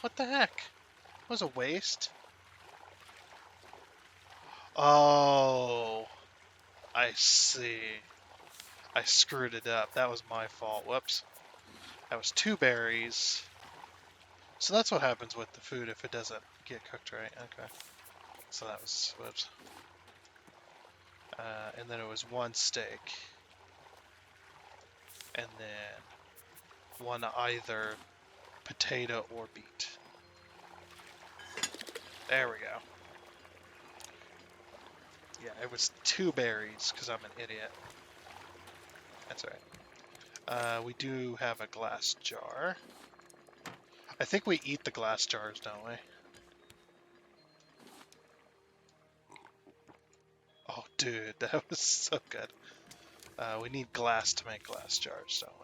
What the heck? It was a waste. Oh, I see. I screwed it up. That was my fault. Whoops. That was 2 berries. So that's what happens with the food if it doesn't get cooked right. Okay. So that was, whoops. And then it was 1 steak. And then 1 either potato or beet. There we go. Yeah, it was 2 berries because I'm an idiot. That's alright. We do have a glass jar. I think we eat the glass jars, don't we? Oh, dude, that was so good. We need glass to make glass jars, don't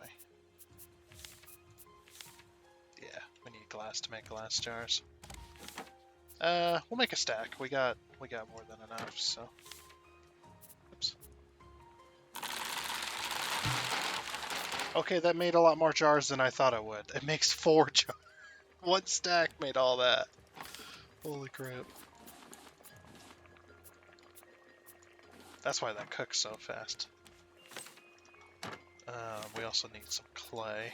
we? Yeah, we need glass to make glass jars. We'll make a stack. We got more than enough, so. Oops. Okay, that made a lot more jars than I thought it would. It makes 4 jars. 1 stack made all that. Holy crap. That's why that cooks so fast. We also need some clay.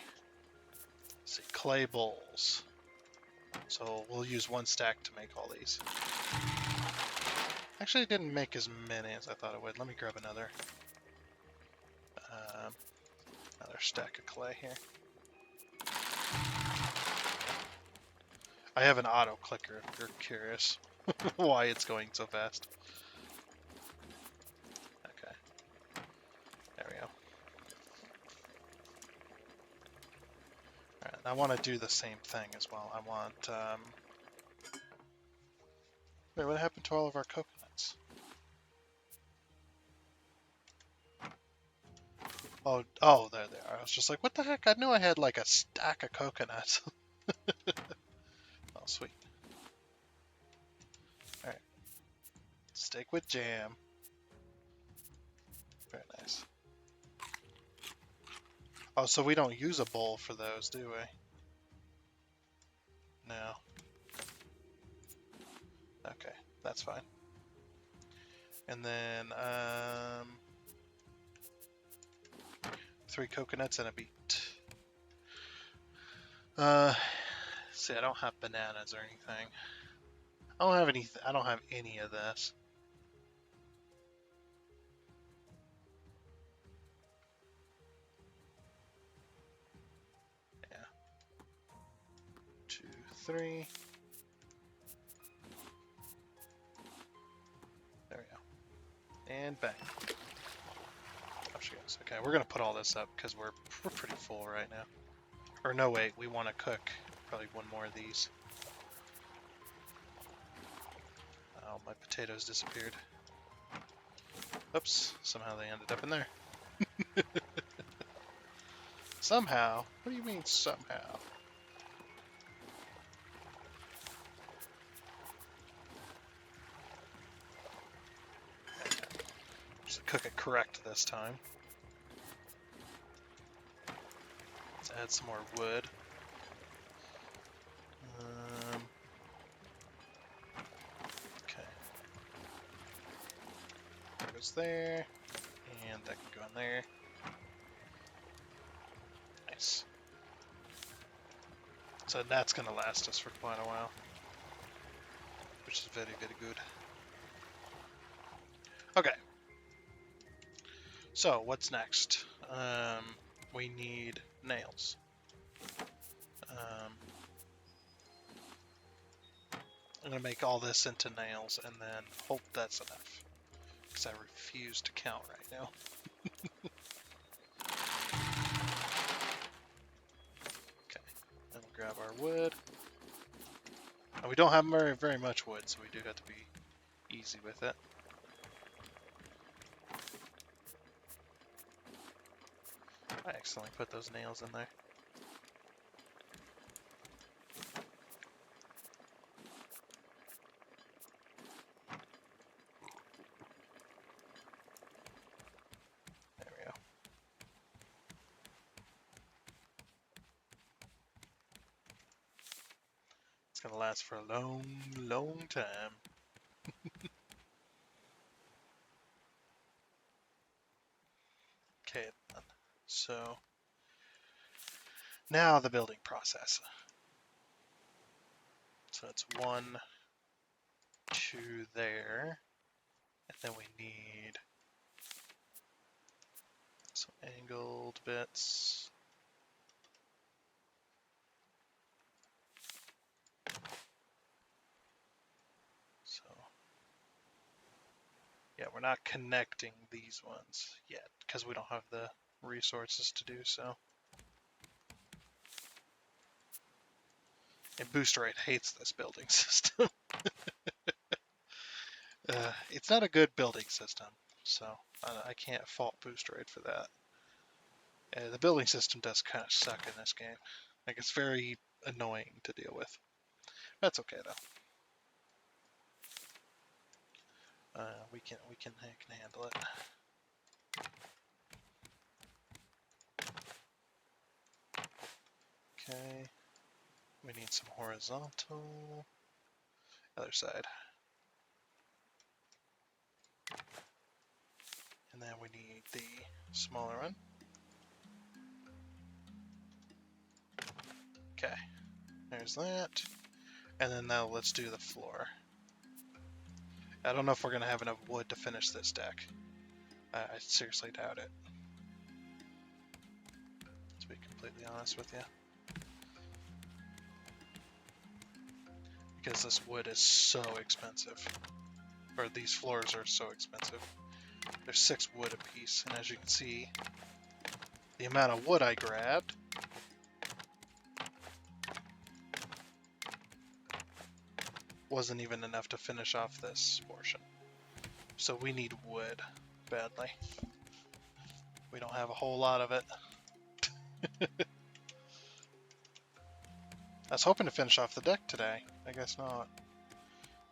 Let's see, clay bowls. So we'll use 1 stack to make all these. Actually, it didn't make as many as I thought it would. Let me grab another stack of clay here. I have an auto clicker if you're curious why it's going so fast. Okay. There we go. Alright, I want to do the same thing as well. I want, wait, what happened to all of our coconuts? Oh, there they are. I was just like, what the heck? I knew I had like a stack of coconuts. Oh, sweet. Alright. Steak with jam. Very nice. Oh, so we don't use a bowl for those, do we? No. Okay, that's fine. And then, 3 coconuts and a beet. See, I don't have bananas or anything. I don't have any. I don't have any of this. Yeah. 2, 3. There we go. And bang. Oh, she goes. Okay, we're gonna put all this up because we're pretty full right now. Or no, wait. We want to cook probably 1 more of these. Oh, my potatoes disappeared. Oops. Somehow they ended up in there. Somehow? What do you mean somehow? Just cook it correct this time. Let's add some more wood. Okay. That goes there. And that can go in there. Nice. So that's going to last us for quite a while. Which is very, very good. Okay. So, what's next? We need nails. I'm going to make all this into nails and then hope that's enough. Because I refuse to count right now. Okay. Then we'll grab our wood. And we don't have very much wood, so we do have to be easy with it. I accidentally put those nails in there. There we go. It's gonna last for a long, long time. Okay, then. So now the building process. So it's 1, 2 there, and then we need some angled bits. So yeah, we're not connecting these ones yet because we don't have the resources to do so. And Boosteroid hates this building system. It's not a good building system, so I can't fault Boosteroid for that. The building system does kind of suck in this game. Like, it's very annoying to deal with. That's okay though. We can handle it. Okay. We need some horizontal. Other side. And then we need the smaller one. Okay. There's that. And then now let's do the floor. I don't know if we're going to have enough wood to finish this deck. I seriously doubt it. To be completely honest with you. Because this wood is so expensive. Or these floors are so expensive. There's 6 wood a piece, and as you can see, the amount of wood I grabbed wasn't even enough to finish off this portion. So we need wood badly. We don't have a whole lot of it. I was hoping to finish off the deck today. I guess not.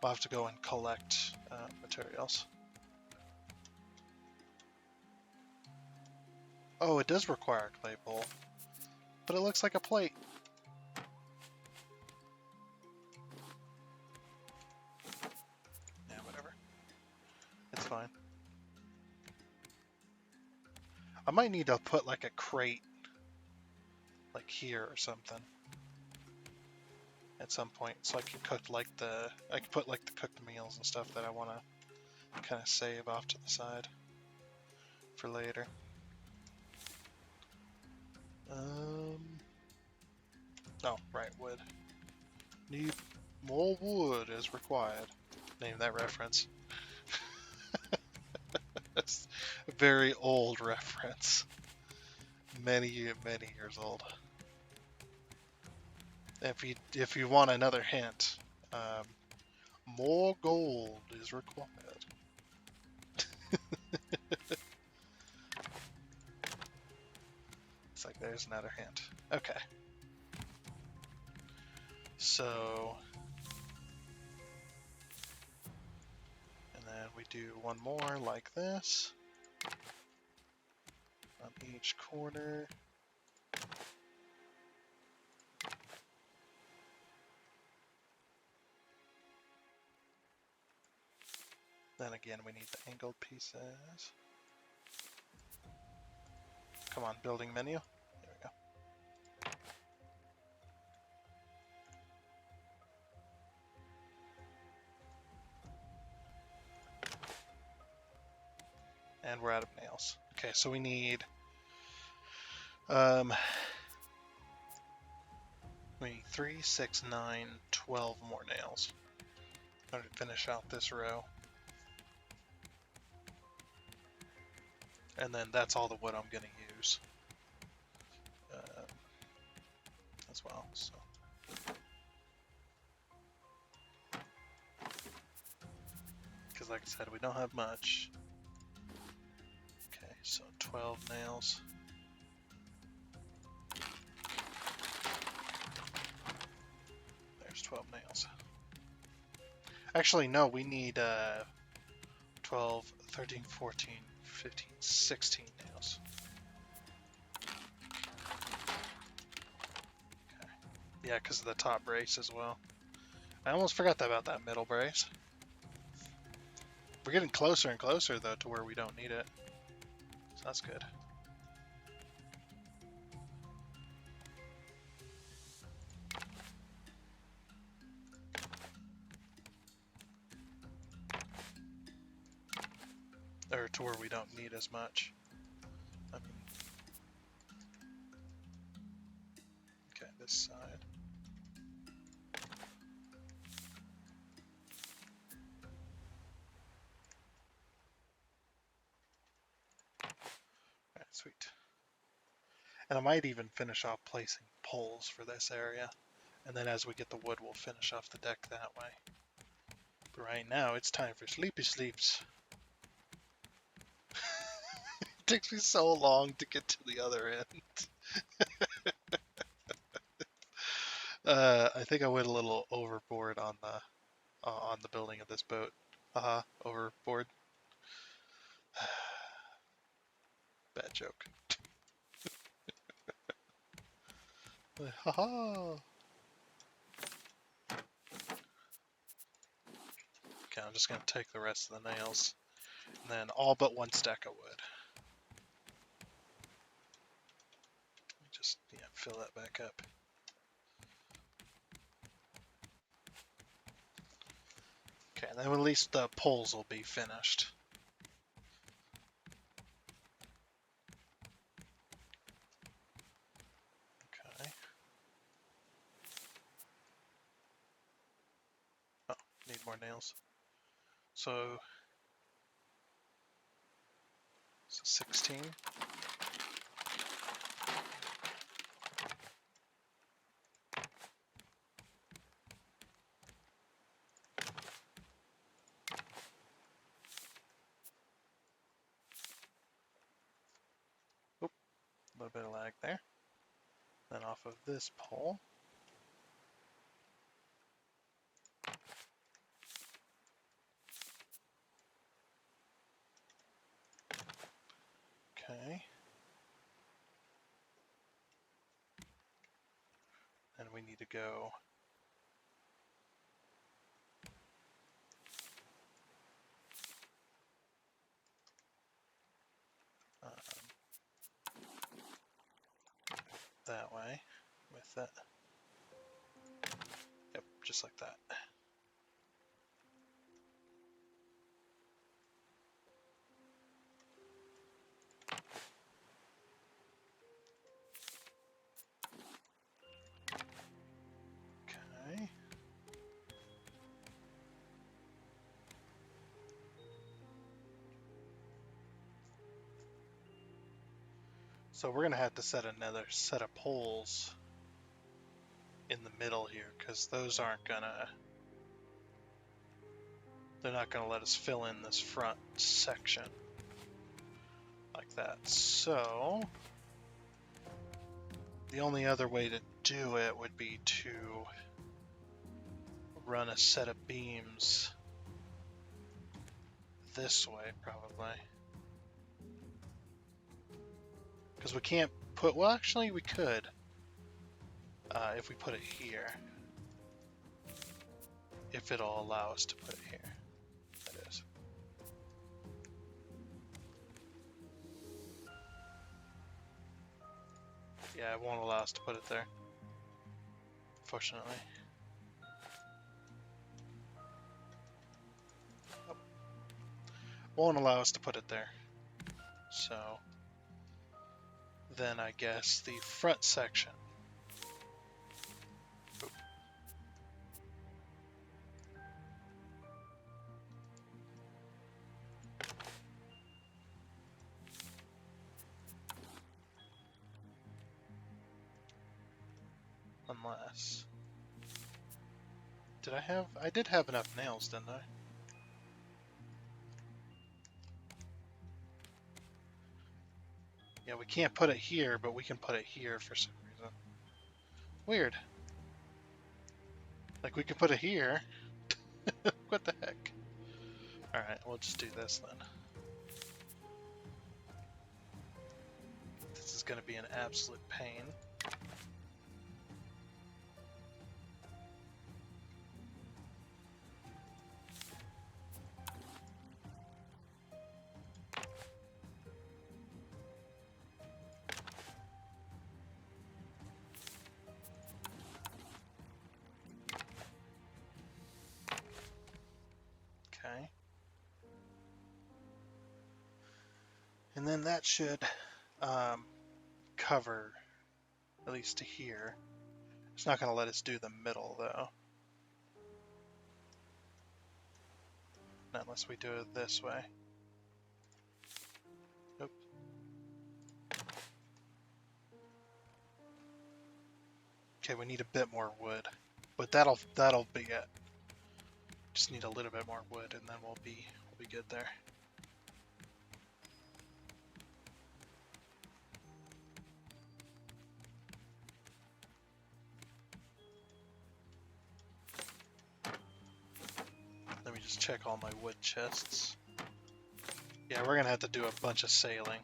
We'll have to go and collect materials. Oh, it does require a clay bowl. But it looks like a plate. Yeah, whatever. It's fine. I might need to put like a crate like here or something at some point, so I can cook like I can put like the cooked meals and stuff that I want to kind of save off to the side for later. Oh, right, wood. Need more wood is required. Name that reference. That's a very old reference. Many years old. If you want another hint, more gold is required. It's like there's another hint. Okay. So, and then we do one more like this on each corner. Then again, we need the angled pieces. Come on, building menu. There we go. And we're out of nails. Okay, so we need 3, 6, 9, 12 more nails in order to finish out this row. And then that's all the wood I'm going to use as well. So. Because like I said, we don't have much. Okay, so 12 nails. There's 12 nails. Actually, no, we need 12, 13, 14, 15, 16 nails. Okay. Yeah, because of the top brace as well. I almost forgot about that middle brace. We're getting closer and closer, though, to where we don't need it. So that's good. Or to where we don't need as much. I mean, okay, this side. Sweet. And I might even finish off placing poles for this area. And then as we get the wood, we'll finish off the deck that way. But right now, it's time for sleepy sleeps. It takes me so long to get to the other end. I think I went a little overboard on the building of this boat. Haha, overboard. Bad joke. Haha. Okay, I'm just gonna take the rest of the nails, and then all but one stack of wood. Just fill that back up. Okay, then at least the poles will be finished. Okay. Oh, need more nails. So 16. Oop, a little bit of lag there. Then off of this pole. Okay. And we need to go that way with that. Yep, just like that. Okay. So we're gonna have to set another set of poles in the middle here, because those aren't gonna, they're not gonna let us fill in this front section like that. So the only other way to do it would be to run a set of beams this way, probably. Because we can't put, well actually we could, if we put it here. If it'll allow us to put it here. That is. Yeah, it won't allow us to put it there. Fortunately. Oh. Won't allow us to put it there. So then I guess the front section. Oop. Unless, I did have enough nails, didn't I? Yeah, we can't put it here, but we can put it here for some reason. Weird. Like we can put it here. What the heck? Alright, we'll just do this then. This is going to be an absolute pain. Okay. And then that should cover at least to here. It's not going to let us do the middle though. Not unless we do it this way. Nope. Okay, we need a bit more wood, but that'll be it. Just need a little bit more wood, and then we'll be good there. Let me just check all my wood chests. Yeah, we're gonna have to do a bunch of sailing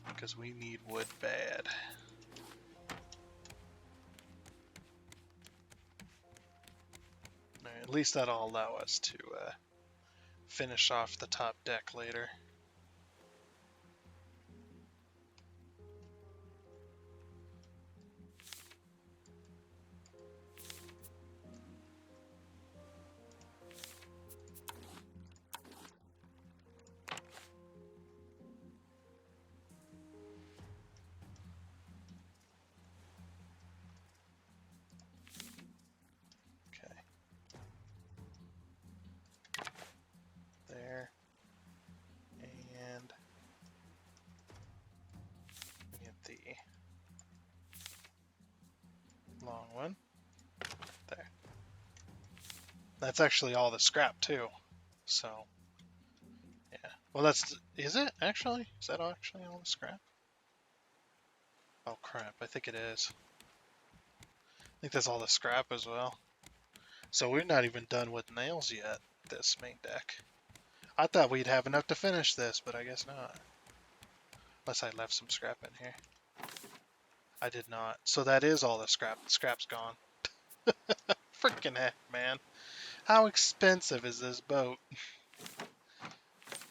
because we need wood bad. Right, at least that'll allow us to finish off the top deck later. Okay. There. And we get the long one. There. That's actually all the scrap too. So, yeah. Well, is it actually? Is that actually all the scrap? Oh crap, I think it is. I think that's all the scrap as well. So we're not even done with nails yet, this main deck. I thought we'd have enough to finish this, but I guess not. Unless I left some scrap in here. I did not. So that is all the scrap. The scrap's gone. Freaking heck, man. How expensive is this boat?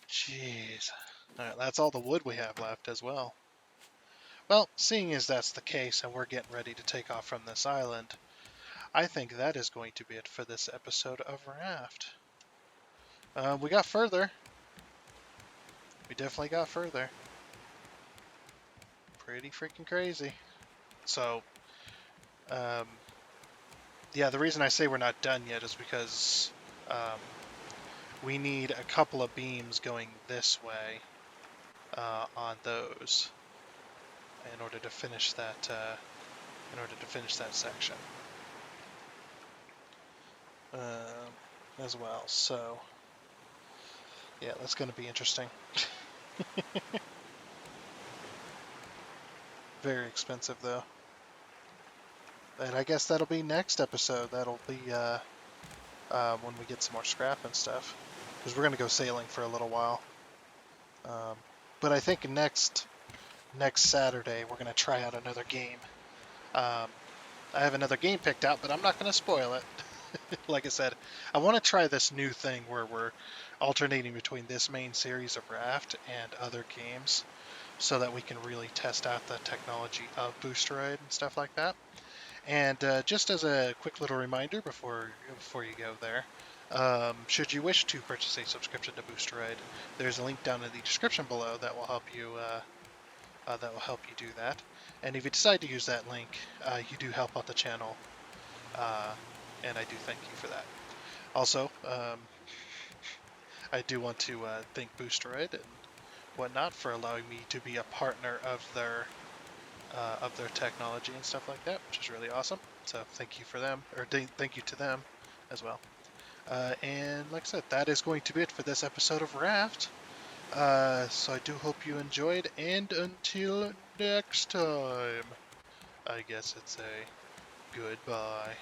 Jeez. Alright, that's all the wood we have left as well. Well, seeing as that's the case and we're getting ready to take off from this island, I think that is going to be it for this episode of Raft. We got further. We definitely got further. Pretty freaking crazy. So, yeah, the reason I say we're not done yet is because we need a couple of beams going this way on those in order to finish that section as well. So, yeah, that's going to be interesting. Very expensive though. And I guess that'll be next episode. That'll be when we get some more scrap and stuff, because we're going to go sailing for a little while. But I think next Saturday we're going to try out another game. I have another game picked out, but I'm not going to spoil it. Like I said, I want to try this new thing where we're alternating between this main series of Raft and other games, so that we can really test out the technology of Boosteroid and stuff like that. And just as a quick little reminder before you go there, should you wish to purchase a subscription to Boosteroid, there's a link down in the description below that will help you do that. And if you decide to use that link, you do help out the channel, and I do thank you for that. Also, I do want to thank Boosteroid and whatnot for allowing me to be a partner of their technology and stuff like that, which is really awesome. So thank you for them, or thank you to them as well. And like I said, that is going to be it for this episode of Raft. So I do hope you enjoyed, and until next time, I guess it's a goodbye.